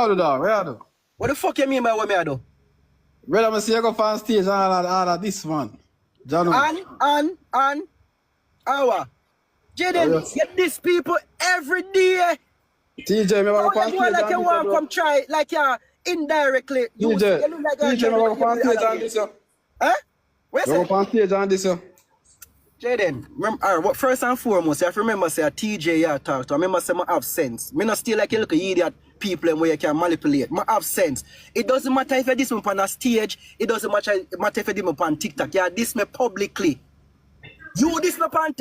you do, dog? What you do? What the fuck you mean by what me I do? Brother, I see you go on stage and all of this, man. John. Hour. Jayden, get these people every day. TJ, me go on You stage like you want and come try, like you indirectly. You look like TJ, me go on stage and this, yo. Huh? Where's Me it? go on stage and this, yo. Jayden, what first and foremost, you have to remember say a TJ you talk to. I remember say I have sense. Me not still like you look at idiot people where you can manipulate. I have sense. It doesn't matter if you diss me on a stage, it doesn't matter if you diss me on TikTok. You diss me publicly. You diss me on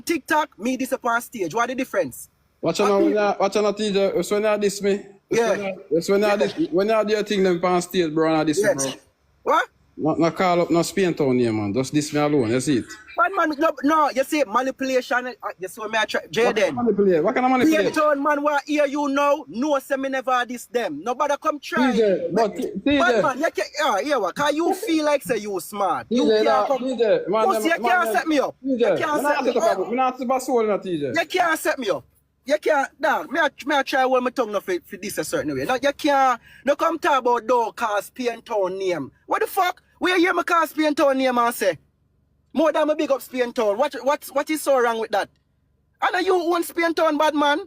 TikTok, me diss me on stage. What the difference? Watch out now, TJ. It's when you diss me. It's when you do your thing them on stage, bro, and diss me, bro. What? Not call up no Spain town here, man. Just diss me alone, you see it? But man, no, you see manipulation. You see what I try. Jayden. What kind of manipulate? Spain town man what hear you now, no say me never diss them. Nobody come try. TJ, but TJ. But man, you can't, yeah, what? Cause you feel like say you smart. You TJ, can't come. TJ, man, You can't set me up. You TJ, can't set me up. I'm not the soul, TJ. You can't set me up. You can't, dog. Me I try hold my tongue for this a certain way. Like, you can't, no come talk about dog call Spain town name. What the fuck? Where you hear me call Spain town name and say? More than me big up Spain town. What is so wrong with that? I know you own Spain town, bad man.